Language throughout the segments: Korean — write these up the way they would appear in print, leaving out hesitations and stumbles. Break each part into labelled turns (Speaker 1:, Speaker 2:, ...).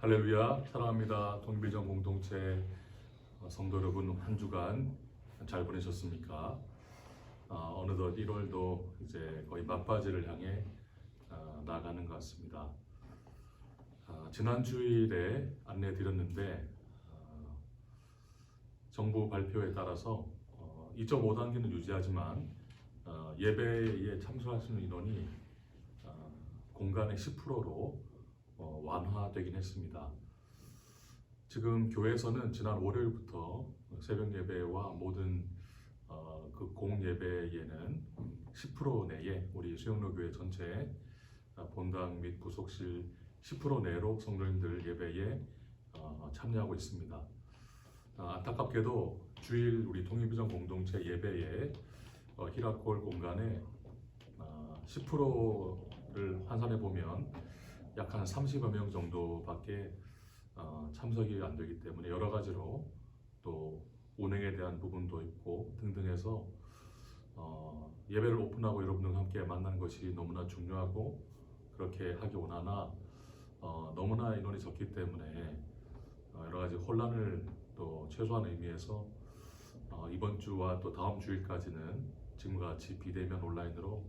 Speaker 1: 할렐루야, 사랑합니다. 통일비전 공동체 성도 여러분, 한 주간 잘 보내셨습니까? 어느덧 1월도 이제 거의 막바지를 향해 나가는 것 같습니다. 지난 주일에 안내드렸는데 정부 발표에 따라서 2.5단계는 유지하지만 예배에 참석하시는 인원이 공간의 10%로 완화되긴 했습니다. 지금 교회에서는 지난 월요일부터 새벽 예배와 모든 그 공예배에는 10% 내에 우리 수영로 교회 전체 본당 및 부속실 10% 내로 성도님들 예배에 참여하고 있습니다. 안타깝게도 주일 우리 통일비전 공동체 예배에 히라콜 공간에 10%를 환산해 보면 약 한 30여 명 정도밖에 참석이 안 되기 때문에 여러 가지로 또 운행에 대한 부분도 있고 등등해서 예배를 오픈하고 여러분들과 함께 만나는 것이 너무나 중요하고 그렇게 하기 원하나 너무나 인원이 적기 때문에 여러 가지 혼란을 또 최소한 의미에서 이번 주와 또 다음 주일까지는 지금과 같이 비대면 온라인으로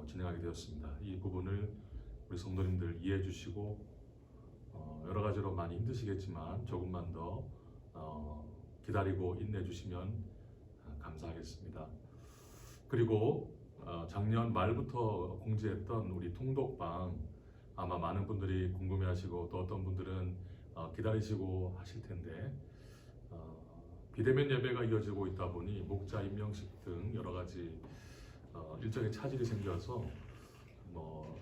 Speaker 1: 진행하게 되었습니다. 이 부분을 우리 성도님들 이해해 주시고 여러 가지로 많이 힘드시겠지만 조금만 더 기다리고 인내해 주시면 감사하겠습니다. 그리고 작년 말부터 공지했던 우리 통독방 아마 많은 분들이 궁금해하시고 또 어떤 분들은 기다리시고 하실 텐데 비대면 예배가 이어지고 있다 보니 목자 임명식 등 여러 가지 일정에 차질이 생겨서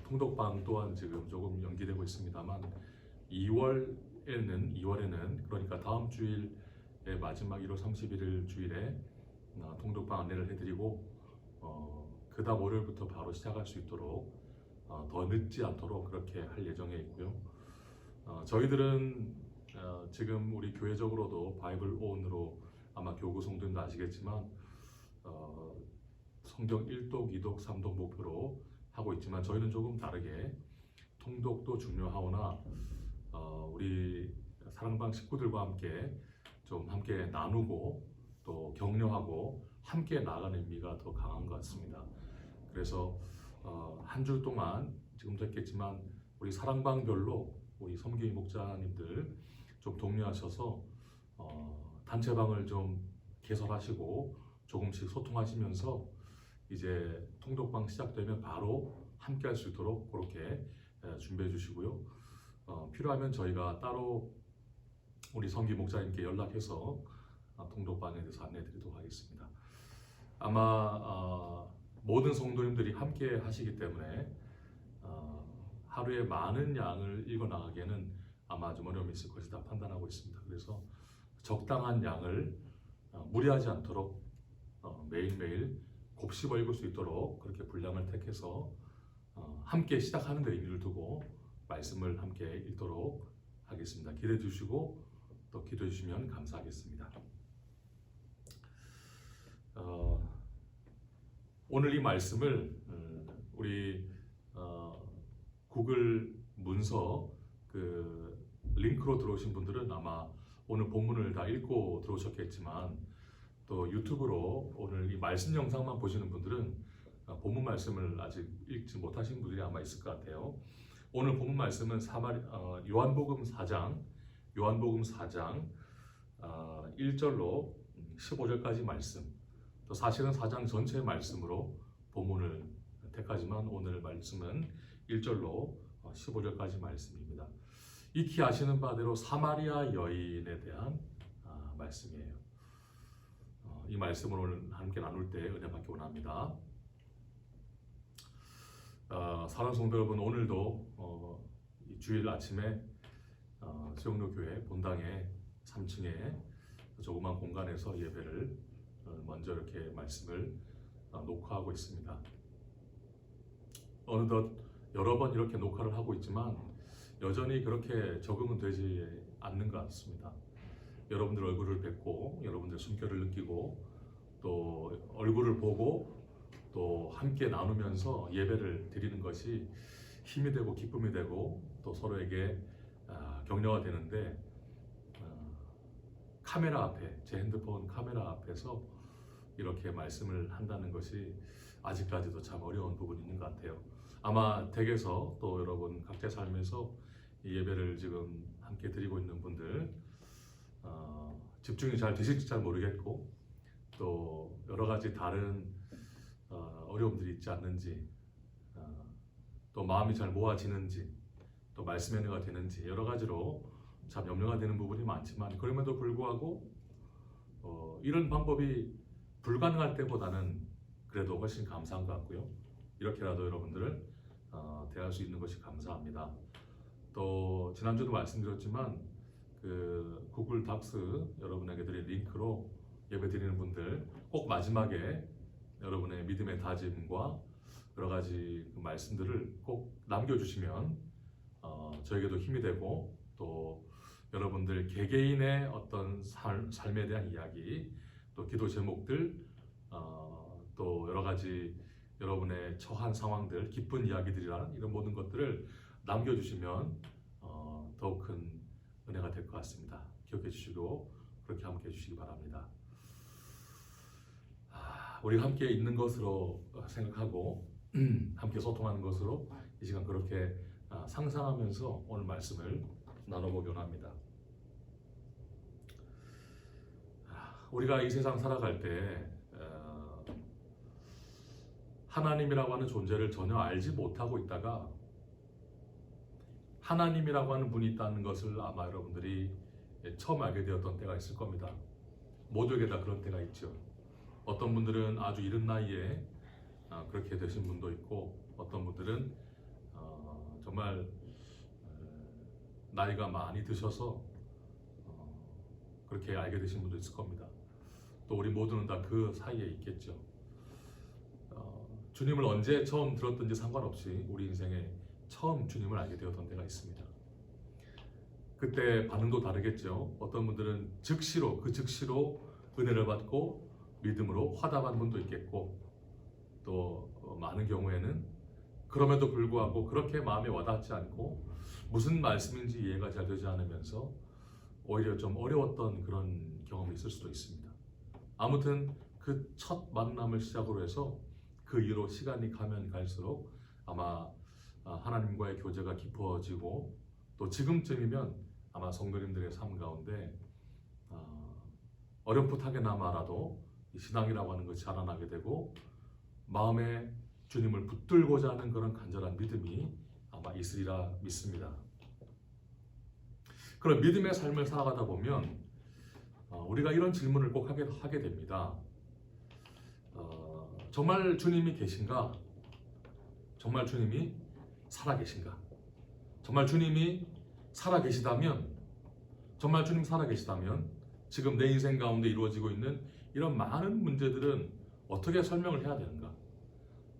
Speaker 1: 통독방 또한 지금 조금 연기되고 있습니다만 2월에는 그러니까 다음 주일의 마지막 1월 31일 주일에 통독방 안내를 해드리고 그 다음 월요일부터 바로 시작할 수 있도록 더 늦지 않도록 그렇게 할 예정에 있고요. 저희들은 지금 우리 교회적으로도 바이블 온으로 아마 교구 성도님도 아시겠지만 성경 1독, 2독, 3독 목표로 하고 있지만 저희는 조금 다르게 통독도 중요하오나 우리 사랑방 식구들과 함께 좀 함께 나누고 또 격려하고 함께 나가는 의미가 더 강한 것 같습니다. 그래서 한 주 동안 지금도 했겠지만 우리 사랑방별로 우리 섬기 목자님들 좀 독려하셔서 단체방을 좀 개설하시고 조금씩 소통하시면서 이제 통독방 시작되면 바로 함께 할 수 있도록 그렇게 준비해 주시고요. 필요하면 저희가 따로 우리 성기 목사님께 연락해서 통독방에 대해서 안내해 드리도록 하겠습니다. 아마 모든 성도님들이 함께 하시기 때문에 하루에 많은 양을 읽어 나가기에는 아마 좀 어려움이 있을 것이다 판단하고 있습니다. 그래서 적당한 양을 무리하지 않도록 매일매일 곱씹어 읽을 수 있도록 그렇게 분량을 택해서 함께 시작하는 데 의미를 두고 말씀을 함께 읽도록 하겠습니다. 기대해 주시고 또 기도해 주시면 감사하겠습니다. 오늘 이 말씀을 우리 구글 문서 그 링크로 들어오신 분들은 아마 오늘 본문을 다 읽고 들어오셨겠지만 또 유튜브로 오늘 이 말씀 영상만 보시는 분들은 본문 말씀을 아직 읽지 못하신 분들이 아마 있을 것 같아요. 오늘 본문 말씀은 요한복음 4장 1절로 15절까지 말씀, 또 사실은 4장 전체의 말씀으로 본문을 택하지만 오늘 말씀은 1절로 15절까지 말씀입니다. 익히 아시는 바대로 사마리아 여인에 대한 말씀이에요. 이 말씀을 오늘 함께 나눌 때 은혜 받기 원합니다. 사랑하는 성도 여러분, 오늘도 이 주일 아침에 수영로 교회 본당의 3층에 조그만 공간에서 예배를 먼저 이렇게 말씀을 녹화하고 있습니다. 어느덧 여러 번 이렇게 녹화를 하고 있지만 여전히 그렇게 적응은 되지 않는 것 같습니다. 여러분들 얼굴을 뵙고 여러분들 숨결을 느끼고 또 얼굴을 보고 또 함께 나누면서 예배를 드리는 것이 힘이 되고 기쁨이 되고 또 서로에게 격려가 되는데 카메라 앞에, 제 핸드폰 카메라 앞에서 이렇게 말씀을 한다는 것이 아직까지도 참 어려운 부분이 있는 것 같아요. 아마 댁에서 또 여러분 각자 삶에서 이 예배를 지금 함께 드리고 있는 분들 집중이 잘 되실지 잘 모르겠고, 또 여러 가지 다른 어려움들이 있지 않는지, 또 마음이 잘 모아지는지, 또 말씀 연회가 되는지 여러 가지로 참 염려가 되는 부분이 많지만, 그럼에도 불구하고 이런 방법이 불가능할 때보다는 그래도 훨씬 감사한 것 같고요. 이렇게라도 여러분들을 대할 수 있는 것이 감사합니다. 또 지난주도 말씀드렸지만 그 구글 닥스 여러분에게 드린 링크로 예배 드리는 분들 꼭 마지막에 여러분의 믿음의 다짐과 여러 가지 그 말씀들을 꼭 남겨주시면 저에게도 힘이 되고, 또 여러분들 개개인의 어떤 삶에 대한 이야기, 또 기도 제목들, 또 여러 가지 여러분의 처한 상황들, 기쁜 이야기들이라는 이런 모든 것들을 남겨주시면 더욱 큰 은혜가 될 것 같습니다. 기억해 주시고 그렇게 함께 해주시기 바랍니다. 우리가 함께 있는 것으로 생각하고 함께 소통하는 것으로 이 시간 그렇게 상상하면서 오늘 말씀을 나눠보기 원합니다. 우리가 이 세상 살아갈 때 하나님이라고 하는 존재를 전혀 알지 못하고 있다가 하나님이라고 하는 분이 있다는 것을 아마 여러분들이 처음 알게 되었던 때가 있을 겁니다. 모두에게 다 그런 때가 있죠. 어떤 분들은 아주 이른 나이에 그렇게 되신 분도 있고, 어떤 분들은 정말 나이가 많이 드셔서 그렇게 알게 되신 분도 있을 겁니다. 또 우리 모두는 다 그 사이에 있겠죠. 주님을 언제 처음 들었든지 상관없이 우리 인생에 처음 주님을 알게 되었던 때가 있습니다. 그때 반응도 다르겠죠. 어떤 분들은 즉시로 은혜를 받고 믿음으로 화답한 분도 있겠고, 또 많은 경우에는 그럼에도 불구하고 그렇게 마음에 와닿지 않고 무슨 말씀인지 이해가 잘 되지 않으면서 오히려 좀 어려웠던 그런 경험이 있을 수도 있습니다. 아무튼 그 첫 만남을 시작으로 해서 그 이후로 시간이 가면 갈수록 아마 하나님과의 교제가 깊어지고, 또 지금쯤이면 아마 성도님들의 삶 가운데 어렴풋하게나마라도 신앙이라고 하는 것이 자라나게 되고, 마음에 주님을 붙들고자 하는 그런 간절한 믿음이 아마 있으리라 믿습니다. 그런 믿음의 삶을 살아가다 보면 우리가 이런 질문을 꼭 하게 됩니다. 정말 주님이 계신가? 정말 주님이 살아계신가? 정말 주님이 살아계시다면, 정말 주님 살아계시다면 지금 내 인생 가운데 이루어지고 있는 이런 많은 문제들은 어떻게 설명을 해야 되는가?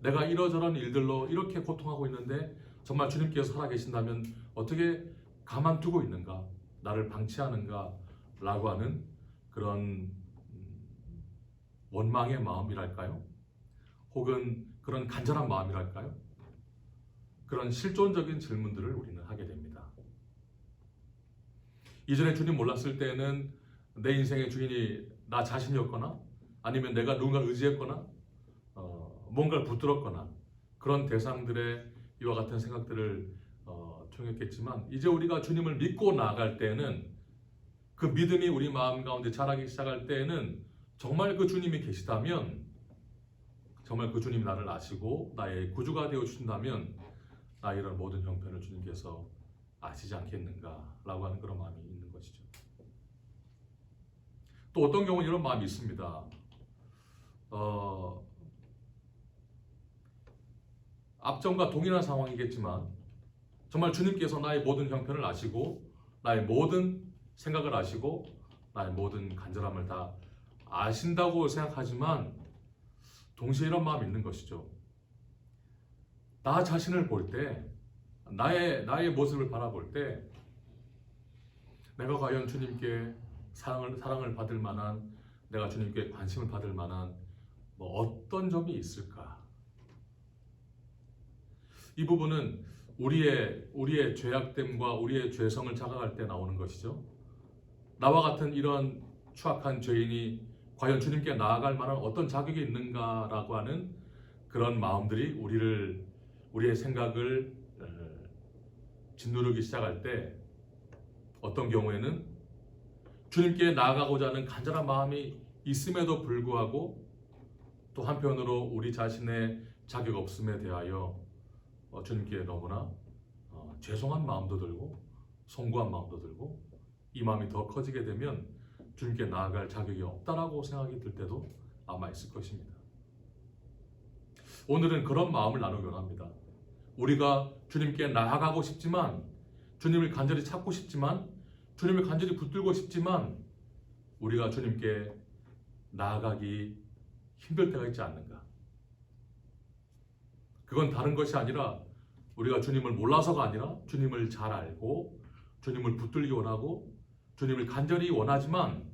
Speaker 1: 내가 이러저런 일들로 이렇게 고통하고 있는데 정말 주님께서 살아계신다면 어떻게 가만두고 있는가? 나를 방치하는가? 라고 하는 그런 원망의 마음이랄까요? 혹은 그런 간절한 마음이랄까요? 그런 실존적인 질문들을 우리는 하게 됩니다. 이전에 주님 몰랐을 때는 내 인생의 주인이 나 자신이었거나, 아니면 내가 누군가를 의지했거나, 뭔가를 붙들었거나, 그런 대상들의 이와 같은 생각들을 통했겠지만, 이제 우리가 주님을 믿고 나아갈 때에는, 그 믿음이 우리 마음 가운데 자라기 시작할 때에는 정말 그 주님이 계시다면, 정말 그 주님이 나를 아시고 나의 구주가 되어 주신다면 나의 이런 모든 형편을 주님께서 아시지 않겠는가 라고 하는 그런 마음이 있는 것이죠. 또 어떤 경우는 이런 마음이 있습니다. 앞전과 동일한 상황이겠지만 정말 주님께서 나의 모든 형편을 아시고 나의 모든 생각을 아시고 나의 모든 간절함을 다 아신다고 생각하지만 동시에 이런 마음이 있는 것이죠. 나 자신을 볼 때, 나의 모습을 바라볼 때 내가 과연 주님께 사랑을 받을 만한, 내가 주님께 관심을 받을 만한 어떤 점이 있을까? 이 부분은 우리의 죄악됨과 우리의 죄성을 자각할 때 나오는 것이죠. 나와 같은 이런 추악한 죄인이 과연 주님께 나아갈 만한 어떤 자격이 있는가라고 하는 그런 마음들이 우리의 생각을 짓누르기 시작할 때 어떤 경우에는 주님께 나아가고자 하는 간절한 마음이 있음에도 불구하고 또 한편으로 우리 자신의 자격 없음에 대하여 주님께 너무나 죄송한 마음도 들고 송구한 마음도 들고 이 마음이 더 커지게 되면 주님께 나아갈 자격이 없다라고 생각이 들 때도 아마 있을 것입니다. 오늘은 그런 마음을 나누기 원합니다. 우리가 주님께 나아가고 싶지만, 주님을 간절히 찾고 싶지만, 주님을 간절히 붙들고 싶지만 우리가 주님께 나아가기 힘들 때가 있지 않는가? 그건 다른 것이 아니라 우리가 주님을 몰라서가 아니라 주님을 잘 알고 주님을 붙들기 원하고 주님을 간절히 원하지만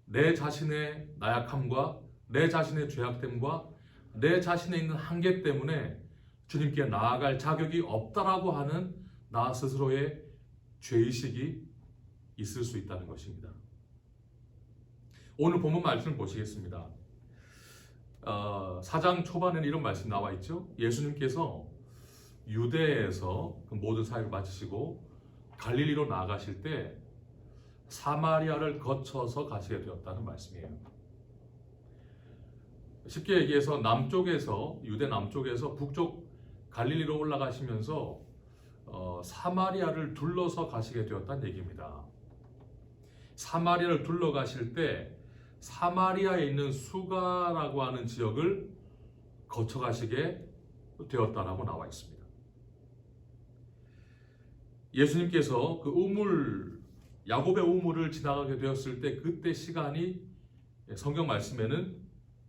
Speaker 1: 내 자신의 나약함과 내 자신의 죄악됨과 내 자신에 있는 한계 때문에 주님께 나아갈 자격이 없다라고 하는 나 스스로의 죄의식이 있을 수 있다는 것입니다. 오늘 본문 말씀을 보시겠습니다. 4장 초반에는 이런 말씀이 나와 있죠. 예수님께서 유대에서 모든 사역을 마치시고 갈릴리로 나아가실 때 사마리아를 거쳐서 가시게 되었다는 말씀이에요. 쉽게 얘기해서 유대 남쪽에서 북쪽 갈릴리로 올라가시면서 사마리아를 둘러서 가시게 되었다는 얘기입니다. 사마리아를 둘러 가실 때 사마리아에 있는 수가라고 하는 지역을 거쳐 가시게 되었다라고 나와 있습니다. 예수님께서 그 야곱의 우물을 지나가게 되었을 때 그때 시간이 성경 말씀에는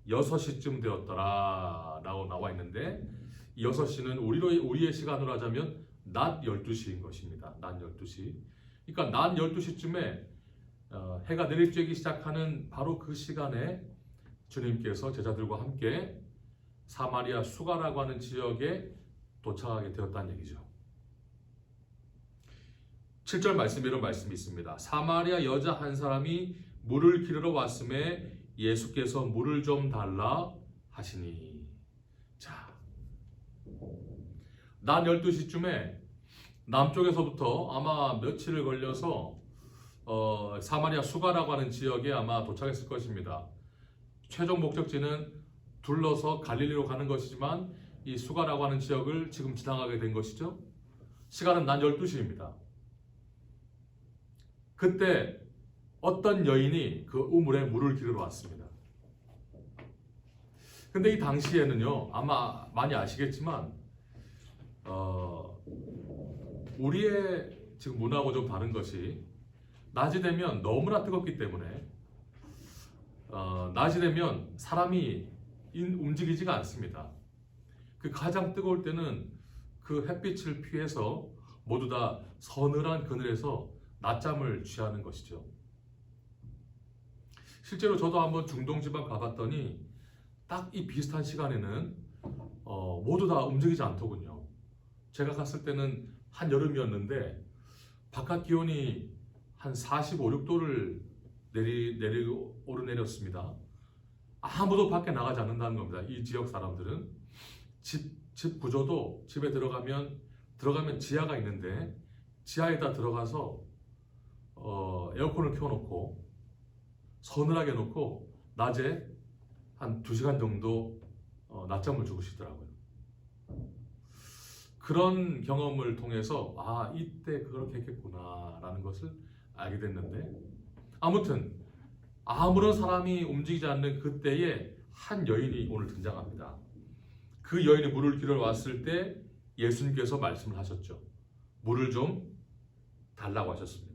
Speaker 1: 6시쯤 되었더라라고 나와 있는데, 이 6시는 우리의 시간으로 하자면 낮 12시인 것입니다. 낮 12시. 그러니까 낮 12시쯤에 해가 내리쬐기 시작하는 바로 그 시간에 주님께서 제자들과 함께 사마리아 수가라고 하는 지역에 도착하게 되었다는 얘기죠. 7절 말씀에 이런 말씀이 있습니다. 사마리아 여자 한 사람이 물을 기르러 왔음에 예수께서 물을 좀 달라 하시니. 자, 낮 12시쯤에 남쪽에서부터 아마 며칠을 걸려서 사마리아 수가라고 하는 지역에 아마 도착했을 것입니다. 최종 목적지는 둘러서 갈릴리로 가는 것이지만 이 수가라고 하는 지역을 지금 지나가게 된 것이죠. 시간은 낮 12시입니다. 그때 어떤 여인이 그 우물에 물을 기르러 왔습니다. 근데 이 당시에는요, 아마 많이 아시겠지만 우리의 지금 문화하고 좀 다른 것이, 낮이 되면 너무나 뜨겁기 때문에 낮이 되면 사람이 움직이지가 않습니다. 그 가장 뜨거울 때는 그 햇빛을 피해서 모두 다 서늘한 그늘에서 낮잠을 취하는 것이죠. 실제로 저도 한번 중동 지방 가봤더니 딱 이 비슷한 시간에는 모두 다 움직이지 않더군요. 제가 갔을 때는 한여름이었는데 바깥 기온이 한 45, 6도를 오르내렸습니다. 아무도 밖에 나가지 않는다는 겁니다. 이 지역 사람들은 집 구조도 집에 들어가면 지하가 있는데 지하에다 들어가서 에어컨을 켜놓고 서늘하게 놓고 낮에 한 2시간 정도 낮잠을 주무시더라고요. 그런 경험을 통해서 이때 그렇게 했겠구나 라는 것을 알게 됐는데, 아무튼 아무런 사람이 움직이지 않는 그때에 한 여인이 오늘 등장합니다. 그 여인이 물을 기르러 왔을 때 예수님께서 말씀을 하셨죠. 물을 좀 달라고 하셨습니다.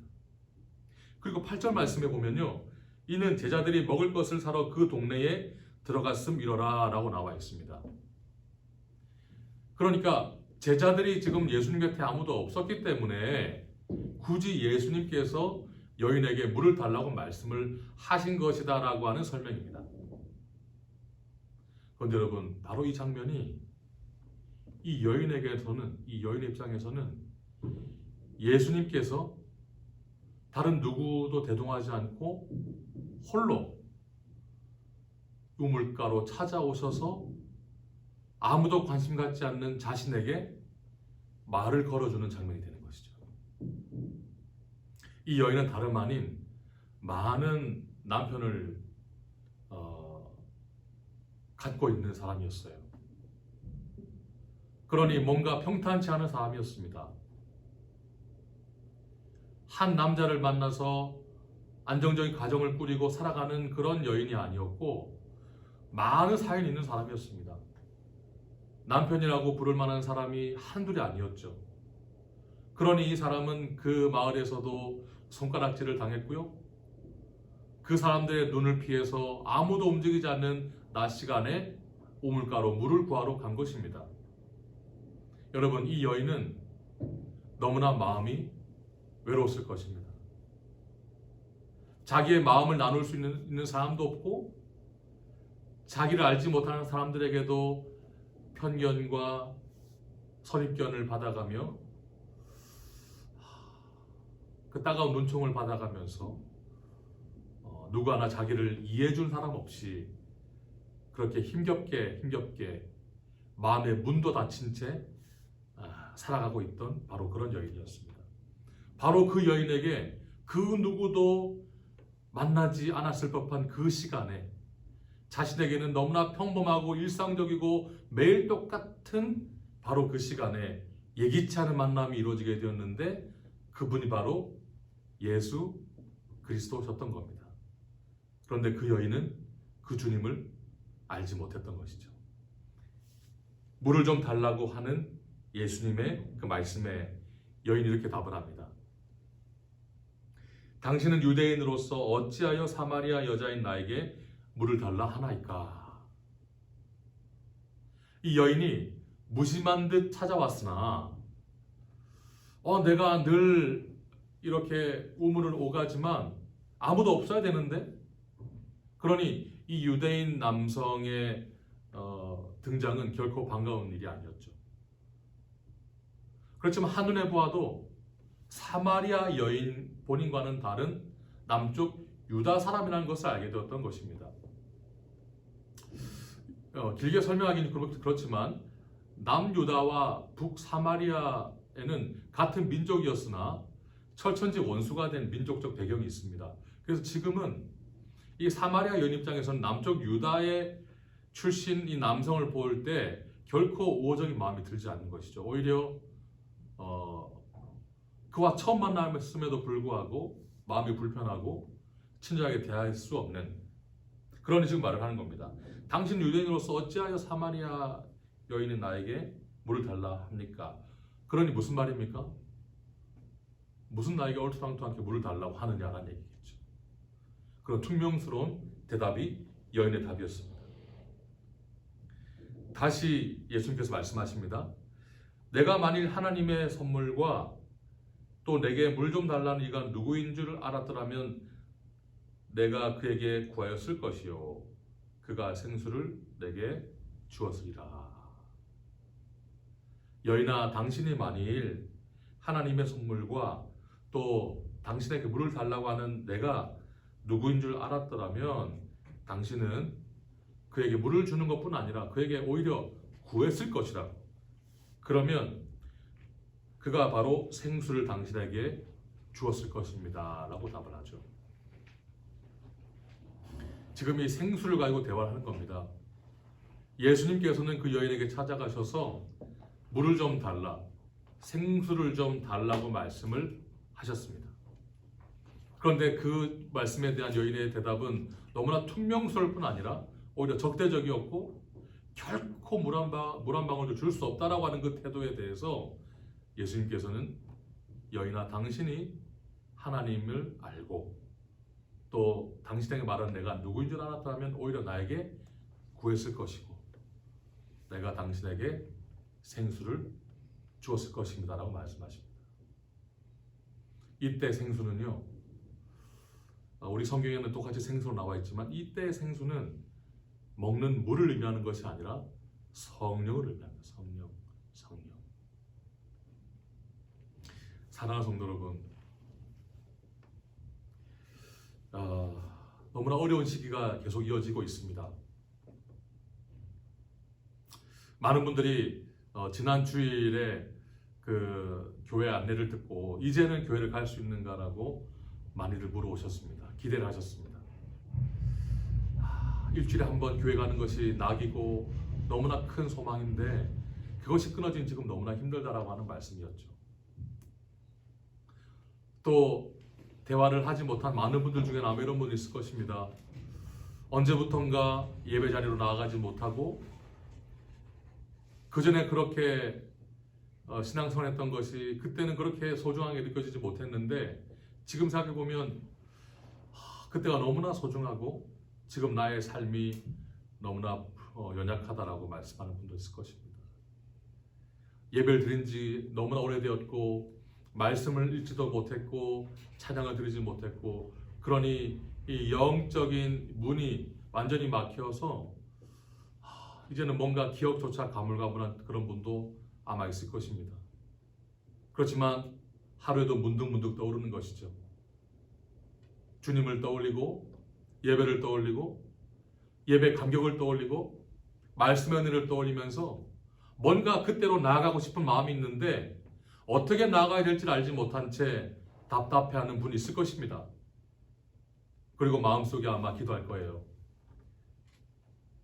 Speaker 1: 그리고 8절 말씀에 보면요, 이는 제자들이 먹을 것을 사러 그 동네에 들어갔음이러라 라고 나와 있습니다. 그러니까 제자들이 지금 예수님 곁에 아무도 없었기 때문에 굳이 예수님께서 여인에게 물을 달라고 말씀을 하신 것이다 라고 하는 설명입니다. 그런데 여러분, 바로 이 장면이 이 여인에게서는, 이 여인의 입장에서는 예수님께서 다른 누구도 대동하지 않고 홀로 우물가로 찾아오셔서 아무도 관심 갖지 않는 자신에게 말을 걸어주는 장면이 되는 것이죠. 이 여인은 다름 아닌 많은 남편을 갖고 있는 사람이었어요. 그러니 뭔가 평탄치 않은 사람이었습니다. 한 남자를 만나서 안정적인 가정을 꾸리고 살아가는 그런 여인이 아니었고 많은 사연이 있는 사람이었습니다. 남편이라고 부를 만한 사람이 한둘이 아니었죠. 그러니 이 사람은 그 마을에서도 손가락질을 당했고요. 그 사람들의 눈을 피해서 아무도 움직이지 않는 낮 시간에 우물가로 물을 구하러 간 것입니다. 여러분, 이 여인은 너무나 마음이 외로웠을 것입니다. 자기의 마음을 나눌 수 있는 사람도 없고 자기를 알지 못하는 사람들에게도 편견과 선입견을 받아가며 그 따가운 눈총을 받아가면서 누구 하나 자기를 이해해줄 사람 없이 그렇게 힘겹게 마음의 문도 닫힌 채 살아가고 있던 바로 그런 여인이었습니다. 바로 그 여인에게 그 누구도 만나지 않았을 법한 그 시간에 자신에게는 너무나 평범하고 일상적이고 매일 똑같은 바로 그 시간에 예기치 않은 만남이 이루어지게 되었는데 그분이 바로 예수 그리스도셨던 겁니다. 그런데 그 여인은 그 주님을 알지 못했던 것이죠. 물을 좀 달라고 하는 예수님의 그 말씀에 여인이 이렇게 답을 합니다. 당신은 유대인으로서 어찌하여 사마리아 여자인 나에게 물을 달라 하나이까? 이 여인이 무심한 듯 찾아왔으나 내가 늘 이렇게 우물을 오가지만 아무도 없어야 되는데, 그러니 이 유대인 남성의 등장은 결코 반가운 일이 아니었죠. 그렇지만 한눈에 보아도 사마리아 여인 본인과는 다른 남쪽 유다 사람이라는 것을 알게 되었던 것입니다. 길게 설명하기는 그렇지만 남유다와 북사마리아에는 같은 민족이었으나 철천지 원수가 된 민족적 배경이 있습니다. 그래서 지금은 이 사마리아 여인 입장에서는 남쪽 유다의 출신 이 남성을 볼 때 결코 우호적인 마음이 들지 않는 것이죠. 오히려 그와 처음 만남했음에도 불구하고 마음이 불편하고 친절하게 대할 수 없는, 그러니 지금 말을 하는 겁니다. 당신 유대인으로서 어찌하여 사마리아 여인인 나에게 물을 달라 합니까? 그러니 무슨 말입니까? 무슨 나에게 얼토당토하게 물을 달라고 하느냐라는 얘기겠죠. 그런 퉁명스러운 대답이 여인의 답이었습니다. 다시 예수님께서 말씀하십니다. 내가 만일 하나님의 선물과 또 내게 물 좀 달라는 이가 누구인 줄 알았더라면 내가 그에게 구하였을 것이요 그가 생수를 내게 주었으리라. 여인아, 당신이 만일 하나님의 선물과 또 당신에게 물을 달라고 하는 내가 누구인 줄 알았더라면 당신은 그에게 물을 주는 것뿐 아니라 그에게 오히려 구했을 것이라고. 그러면 그가 바로 생수를 당신에게 주었을 것입니다 라고 답을 하죠. 지금 이 생수를 가지고 대화를 하는 겁니다. 예수님께서는 그 여인에게 찾아가셔서 물을 좀 달라, 생수를 좀 달라고 말씀을 하셨습니다. 그런데 그 말씀에 대한 여인의 대답은 너무나 퉁명스러울 뿐 아니라 오히려 적대적이었고 결코 물 한 방울도 줄 수 없다라고 하는 그 태도에 대해서 예수님께서는 여인아, 당신이 하나님을 알고 또 당신에게 말한 내가 누구인 줄 알았다면 오히려 나에게 구했을 것이고 내가 당신에게 생수를 주었을 것입니다 라고 말씀하십니다. 이때 생수는요, 우리 성경에는 똑같이 생수로 나와 있지만 이때의 생수는 먹는 물을 의미하는 것이 아니라 성령을 의미합니다. 사랑하는 성도 여러분, 너무나 어려운 시기가 계속 이어지고 있습니다. 많은 분들이 지난 주일에 그 교회 안내를 듣고 이제는 교회를 갈 수 있는가라고 많이들 물어오셨습니다. 기대를 하셨습니다. 일주일에 한 번 교회 가는 것이 낙이고 너무나 큰 소망인데 그것이 끊어진 지금 너무나 힘들다라고 하는 말씀이었죠. 또 대화를 하지 못한 많은 분들 중에 아마 이런 분이 있을 것입니다. 언제부턴가 예배 자리로 나아가지 못하고 그 전에 그렇게 신앙생활 했던 것이 그때는 그렇게 소중하게 느껴지지 못했는데 지금 생각해보면 그때가 너무나 소중하고 지금 나의 삶이 너무나 연약하다라고 말씀하는 분도 있을 것입니다. 예배를 드린 지 너무나 오래되었고 말씀을 읽지도 못했고 찬양을 드리지 못했고 그러니 이 영적인 문이 완전히 막혀서 이제는 뭔가 기억조차 가물가물한 그런 분도 아마 있을 것입니다. 그렇지만 하루에도 문득문득 떠오르는 것이죠. 주님을 떠올리고 예배를 떠올리고 예배 감격을 떠올리고 말씀의 은혜를 떠올리면서 뭔가 그때로 나아가고 싶은 마음이 있는데 어떻게 나아가야 될지 알지 못한 채 답답해하는 분이 있을 것입니다. 그리고 마음속에 아마 기도할 거예요.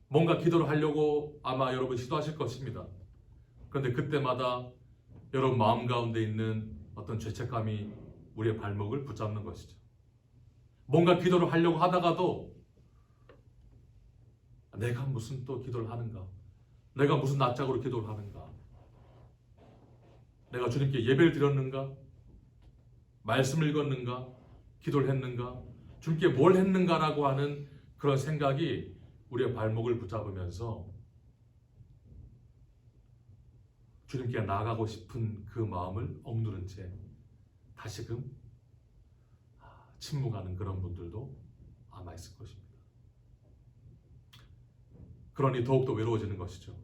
Speaker 1: 뭔가 기도를 하려고 아마 여러분 시도하실 것입니다. 그런데 그때마다 여러분 마음 가운데 있는 어떤 죄책감이 우리의 발목을 붙잡는 것이죠. 뭔가 기도를 하려고 하다가도 내가 무슨 또 기도를 하는가? 내가 무슨 낯짝으로 기도를 하는가? 내가 주님께 예배를 드렸는가? 말씀을 읽었는가? 기도를 했는가? 주님께 뭘 했는가라고 하는 그런 생각이 우리의 발목을 붙잡으면서 주님께 나아가고 싶은 그 마음을 억누른 채 다시금 침묵하는 그런 분들도 아마 있을 것입니다. 그러니 더욱더 외로워지는 것이죠.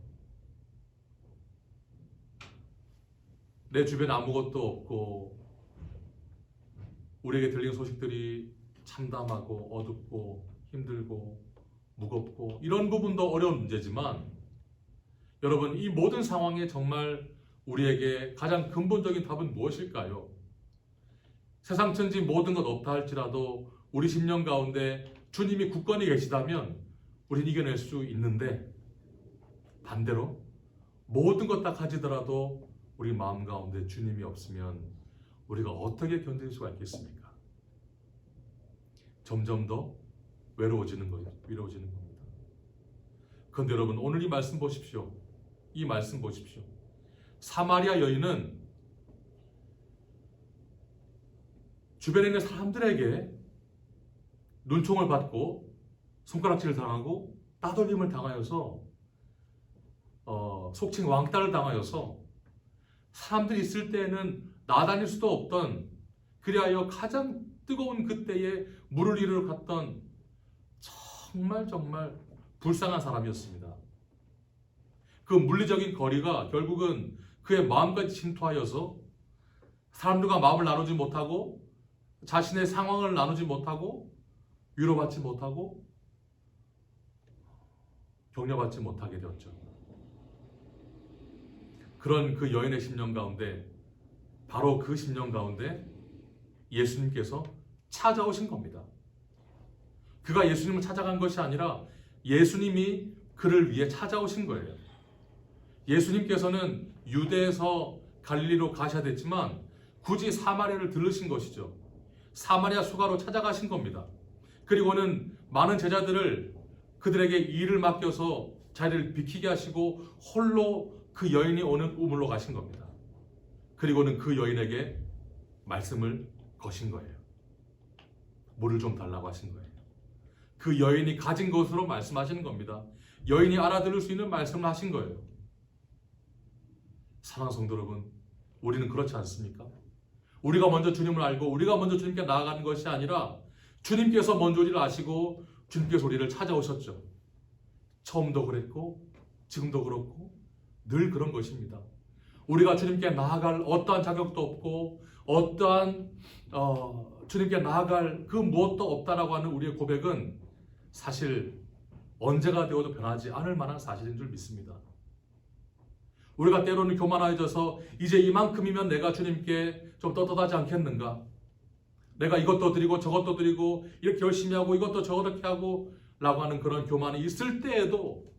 Speaker 1: 내 주변에 아무것도 없고 우리에게 들리는 소식들이 참담하고 어둡고 힘들고 무겁고 이런 부분도 어려운 문제지만 여러분 이 모든 상황에 정말 우리에게 가장 근본적인 답은 무엇일까요? 세상 천지 모든 것 없다 할지라도 우리 심령 가운데 주님이 굳건히 계시다면 우리는 이겨낼 수 있는데 반대로 모든 것 다 가지더라도 우리 마음 가운데 주님이 없으면 우리가 어떻게 견딜 수가 있겠습니까? 점점 더 외로워지는 겁니다. 그런데 여러분 오늘 이 말씀 보십시오. 이 말씀 보십시오. 사마리아 여인은 주변에 있는 사람들에게 눈총을 받고 손가락질을 당하고 따돌림을 당하여서 속칭 왕따를 당하여서 사람들이 있을 때에는 나다닐 수도 없던 그리하여 가장 뜨거운 그때에 물을 이루러 갔던 정말 불쌍한 사람이었습니다. 그 물리적인 거리가 결국은 그의 마음까지 침투하여서 사람들과 마음을 나누지 못하고 자신의 상황을 나누지 못하고 위로받지 못하고 격려받지 못하게 되었죠. 그런 그 여인의 심령 가운데 바로 그 심령 가운데 예수님께서 찾아오신 겁니다. 그가 예수님을 찾아간 것이 아니라 예수님이 그를 위해 찾아오신 거예요. 예수님께서는 유대에서 갈릴리로 가셔야 됐지만 굳이 사마리아를 들르신 것이죠. 사마리아 수가로 찾아가신 겁니다. 그리고는 많은 제자들을 그들에게 일을 맡겨서 자리를 비키게 하시고 홀로 그 여인이 오는 우물로 가신 겁니다. 그리고는 그 여인에게 말씀을 거신 거예요. 물을 좀 달라고 하신 거예요. 그 여인이 가진 것으로 말씀하시는 겁니다. 여인이 알아들을 수 있는 말씀을 하신 거예요. 사랑하는 성도 여러분, 우리는 그렇지 않습니까? 우리가 먼저 주님을 알고 우리가 먼저 주님께 나아가는 것이 아니라 주님께서 먼저 우리를 아시고 주님께서 우리를 찾아오셨죠. 처음도 그랬고 지금도 그렇고 늘 그런 것입니다. 우리가 주님께 나아갈 어떠한 자격도 없고 어떠한 주님께 나아갈 그 무엇도 없다라고 하는 우리의 고백은 사실 언제가 되어도 변하지 않을 만한 사실인 줄 믿습니다. 우리가 때로는 교만해져서 이제 이만큼이면 내가 주님께 좀 떳떳하지 않겠는가? 내가 이것도 드리고 저것도 드리고 이렇게 열심히 하고 이것도 저렇게 하고 라고 하는 그런 교만이 있을 때에도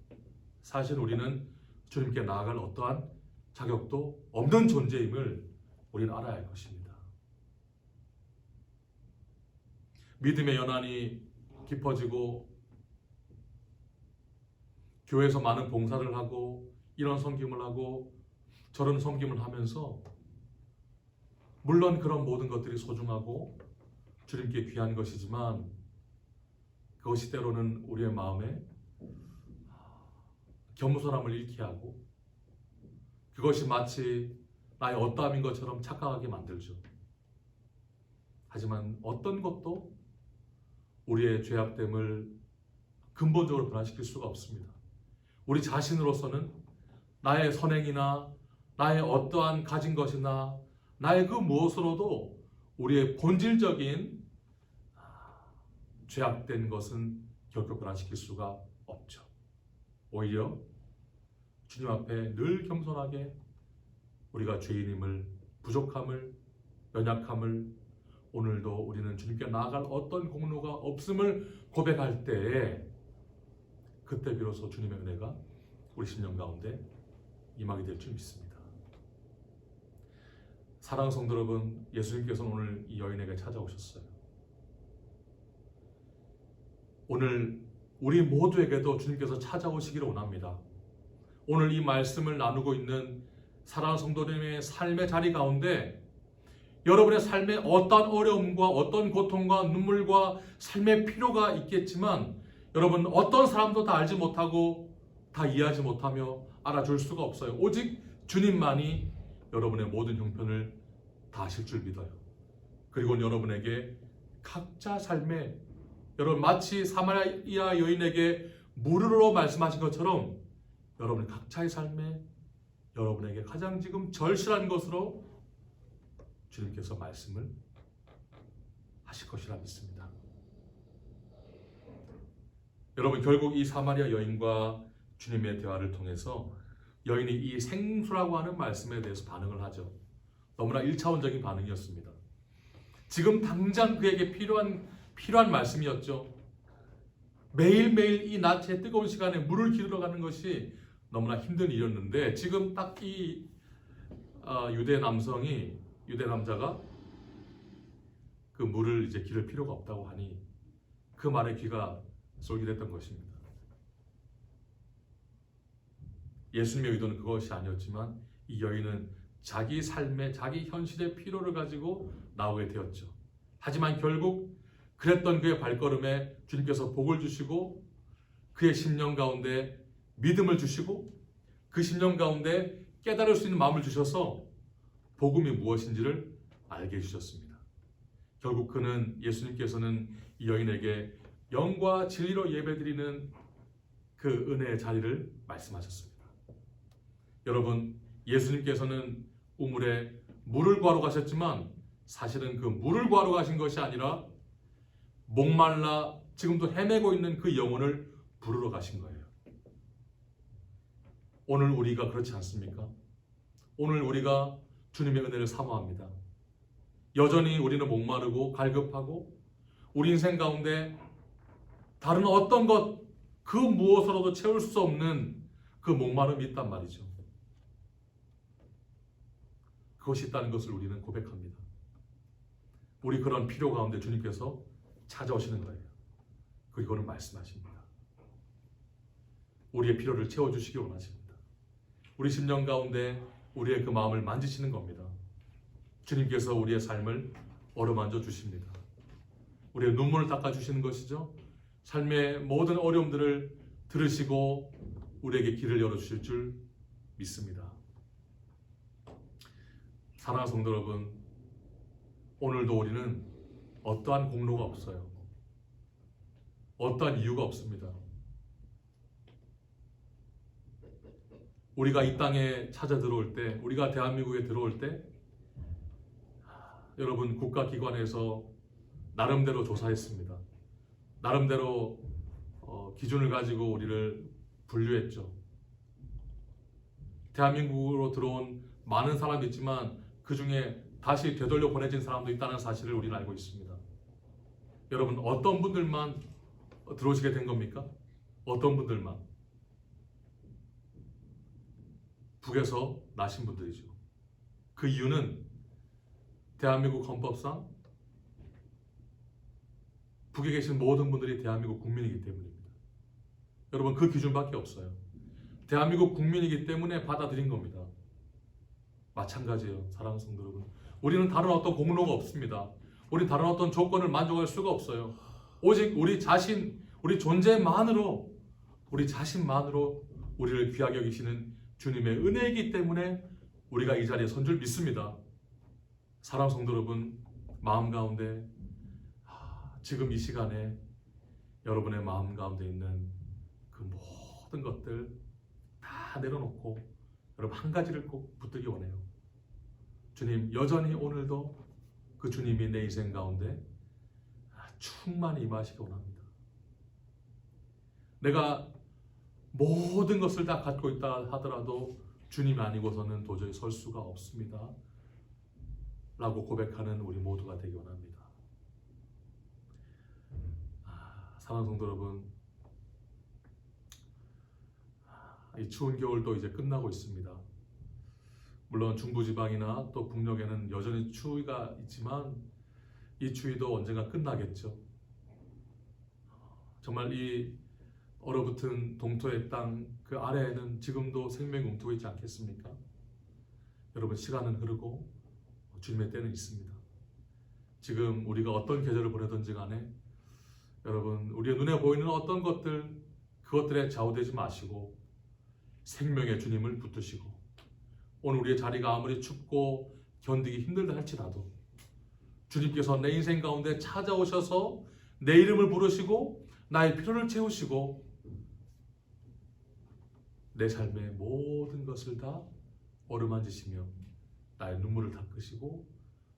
Speaker 1: 사실 우리는 주님께 나아갈 어떠한 자격도 없는 존재임을 우리는 알아야 할 것입니다. 믿음의 연한이 깊어지고 교회에서 많은 봉사를 하고 이런 섬김을 하고 저런 섬김을 하면서 물론 그런 모든 것들이 소중하고 주님께 귀한 것이지만 그것이 때로는 우리의 마음에 겸손함을 잃게 하고 그것이 마치 나의 어떠함인 것처럼 착각하게 만들죠. 하지만 어떤 것도 우리의 죄악됨을 근본적으로 변화시킬 수가 없습니다. 우리 자신으로서는 나의 선행이나 나의 어떠한 가진 것이나 나의 그 무엇으로도 우리의 본질적인 죄악된 것은 결코 변화시킬 수가 없죠. 오히려 주님 앞에 늘 겸손하게 우리가 죄인임을, 부족함을, 연약함을 오늘도 우리는 주님께 나아갈 어떤 공로가 없음을 고백할 때에 그때 비로소 주님의 은혜가 우리 심령 가운데 임하게 될 줄 믿습니다. 사랑하는 성도 여러분, 예수님께서는 오늘 이 여인에게 찾아오셨어요. 오늘 우리 모두에게도 주님께서 찾아오시기를 원합니다. 오늘 이 말씀을 나누고 있는 사랑하는 성도님의 삶의 자리 가운데 여러분의 삶에 어떤 어려움과 어떤 고통과 눈물과 삶의 필요가 있겠지만 여러분 어떤 사람도 다 알지 못하고 다 이해하지 못하며 알아줄 수가 없어요. 오직 주님만이 여러분의 모든 형편을 다 아실 줄 믿어요. 그리고 여러분에게 각자 삶에 여러분 마치 사마리아 여인에게 무료로 말씀하신 것처럼 여러분 각자의 삶에 여러분에게 가장 지금 절실한 것으로 주님께서 말씀을 하실 것이라 믿습니다. 여러분 결국 이 사마리아 여인과 주님의 대화를 통해서 여인이 이 생수라고 하는 말씀에 대해서 반응을 하죠. 너무나 1차원적인 반응이었습니다. 지금 당장 그에게 필요한 말씀이었죠. 매일매일 이 낮에 뜨거운 시간에 물을 기르러 가는 것이 너무나 힘든 일이었는데 지금 딱 이 유대 남자가 그 물을 이제 기를 필요가 없다고 하니 그 말에 귀가 쏠깃했던 것입니다. 예수님의 의도는 그것이 아니었지만 이 여인은 자기 삶의 자기 현실의 필요를 가지고 나오게 되었죠. 하지만 결국 그랬던 그의 발걸음에 주님께서 복을 주시고 그의 심령 가운데 믿음을 주시고 그 심령 가운데 깨달을 수 있는 마음을 주셔서 복음이 무엇인지를 알게 해주셨습니다. 결국 예수님께서는 이 여인에게 영과 진리로 예배드리는 그 은혜의 자리를 말씀하셨습니다. 여러분 예수님께서는 우물에 물을 구하러 가셨지만 사실은 그 물을 구하러 가신 것이 아니라 목말라 지금도 헤매고 있는 그 영혼을 부르러 가신 거예요. 오늘 우리가 그렇지 않습니까? 오늘 우리가 주님의 은혜를 사모합니다. 여전히 우리는 목마르고 갈급하고 우리 인생 가운데 다른 어떤 것 그 무엇으로도 채울 수 없는 그 목마름이 있단 말이죠. 그것이 있다는 것을 우리는 고백합니다. 우리 그런 필요 가운데 주님께서 찾아오시는 거예요. 그리고는 말씀하십니다. 우리의 필요를 채워주시기 원하십니다. 우리 심령 가운데 우리의 그 마음을 만지시는 겁니다. 주님께서 우리의 삶을 어루만져 주십니다. 우리의 눈물을 닦아주시는 것이죠. 삶의 모든 어려움들을 들으시고 우리에게 길을 열어주실 줄 믿습니다. 사랑하는 성도 여러분, 오늘도 우리는 어떠한 공로가 없어요. 어떠한 이유가 없습니다. 우리가 이 땅에 찾아 들어올 때, 우리가 대한민국에 들어올 때 여러분 국가기관에서 나름대로 조사했습니다. 나름대로 기준을 가지고 우리를 분류했죠. 대한민국으로 들어온 많은 사람이 있지만 그 중에 다시 되돌려 보내진 사람도 있다는 사실을 우리는 알고 있습니다. 여러분 어떤 분들만 들어오시게 된 겁니까? 어떤 분들만? 북에서 나신 분들이죠. 그 이유는 대한민국 헌법상 북에 계신 모든 분들이 대한민국 국민이기 때문입니다. 여러분 그 기준밖에 없어요. 대한민국 국민이기 때문에 받아들인 겁니다. 마찬가지예요. 사랑하는 성도 여러분. 우리는 다른 어떤 공로가 없습니다. 우리 다른 어떤 조건을 만족할 수가 없어요. 오직 우리 자신, 우리 존재만으로, 우리 자신만으로 우리를 귀하게 여기시는 주님의 은혜이기 때문에 우리가 이 자리에 선 줄 믿습니다. 사랑하는 성도 여러분, 마음 가운데 지금 이 시간에 여러분의 마음 가운데 있는 그 모든 것들 다 내려놓고 여러분 한 가지를 꼭 붙들기 원해요. 주님, 여전히 오늘도 그 주님이 내 인생 가운데 충만히 임하시기 원합니다. 내가 모든 것을 다 갖고 있다 하더라도 주님이 아니고서는 도저히 설 수가 없습니다. 라고 고백하는 우리 모두가 되기 원합니다. 사랑하는 성도 여러분, 이 추운 겨울도 이제 끝나고 있습니다. 물론 중부지방이나 또 북녘에는 여전히 추위가 있지만 이 추위도 언젠가 끝나겠죠. 정말 이 얼어붙은 동토의 땅 그 아래에는 지금도 생명이 움트고 있지 않겠습니까? 여러분 시간은 흐르고 주님의 때는 있습니다. 지금 우리가 어떤 계절을 보내든지 간에 여러분 우리의 눈에 보이는 어떤 것들 그것들에 좌우되지 마시고 생명의 주님을 붙드시고 오늘 우리의 자리가 아무리 춥고 견디기 힘들다 할지라도 주님께서 내 인생 가운데 찾아오셔서 내 이름을 부르시고 나의 필요를 채우시고 내 삶의 모든 것을 다 어루만지시며 나의 눈물을 닦으시고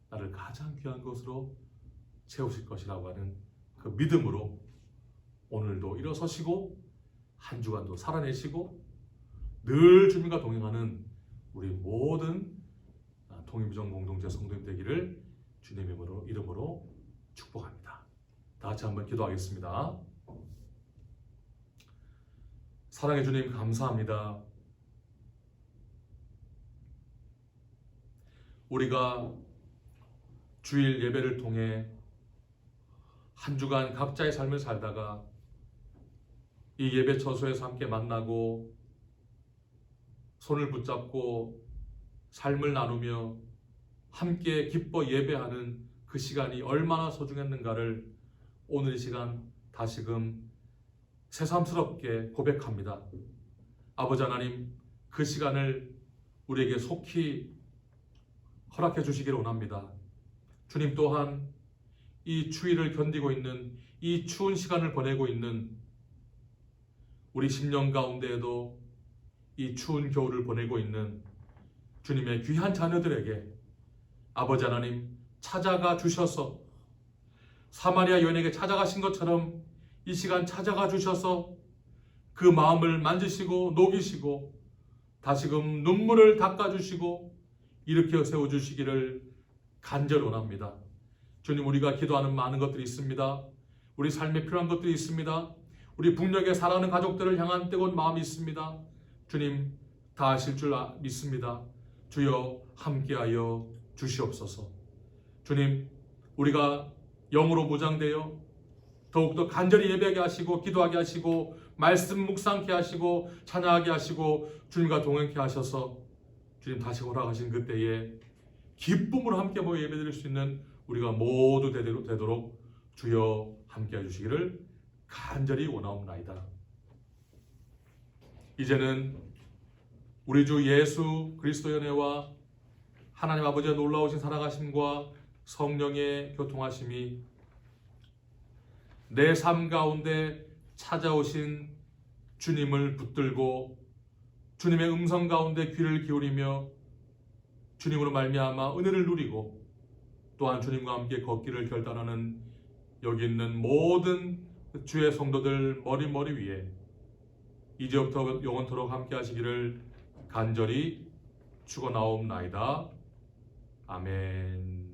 Speaker 1: 나를 가장 귀한 것으로 채우실 것이라고 하는 그 믿음으로 오늘도 일어서시고 한 주간도 살아내시고 늘 주님과 동행하는 우리 모든 통일부정 공동체 성도님 되기를 주님의 이름으로 축복합니다. 다 같이 한번 기도하겠습니다. 사랑의 주님 감사합니다. 우리가 주일 예배를 통해 한 주간 각자의 삶을 살다가 이 예배 처소에서 함께 만나고 손을 붙잡고 삶을 나누며 함께 기뻐 예배하는 그 시간이 얼마나 소중했는가를 오늘 이 시간 다시금 새삼스럽게 고백합니다. 아버지 하나님, 그 시간을 우리에게 속히 허락해 주시기를 원합니다. 주님 또한 이 추위를 견디고 있는 이 추운 시간을 보내고 있는 우리 10년 가운데에도 이 추운 겨울을 보내고 있는 주님의 귀한 자녀들에게 아버지 하나님 찾아가 주셔서 사마리아 여인에게 찾아가신 것처럼 이 시간 찾아가 주셔서 그 마음을 만지시고 녹이시고 다시금 눈물을 닦아주시고 일으켜 세워주시기를 간절히 원합니다. 주님, 우리가 기도하는 많은 것들이 있습니다. 우리 삶에 필요한 것들이 있습니다. 우리 북녘에 살아가는 가족들을 향한 뜨거운 마음이 있습니다. 주님, 다 아실 줄 믿습니다. 주여 함께하여 주시옵소서. 주님, 우리가 영으로 무장되어 더욱더 간절히 예배하게 하시고 기도하게 하시고 말씀 묵상케 하시고 찬양하게 하시고 주님과 동행케 하셔서 주님 다시 허락하신 그때에 기쁨으로 함께 모여 예배드릴 수 있는 우리가 모두 되도록 주여 함께해 주시기를 간절히 원하옵나이다. 이제는 우리 주 예수 그리스도의 은혜와 하나님 아버지의 놀라우신 살아가심과 성령의 교통하심이 내 삶 가운데 찾아오신 주님을 붙들고 주님의 음성 가운데 귀를 기울이며 주님으로 말미암아 은혜를 누리고 또한 주님과 함께 걷기를 결단하는 여기 있는 모든 주의 성도들 머리 위에 이제부터 영원토록 함께 하시기를 간절히 축원하옵나이다. 아멘.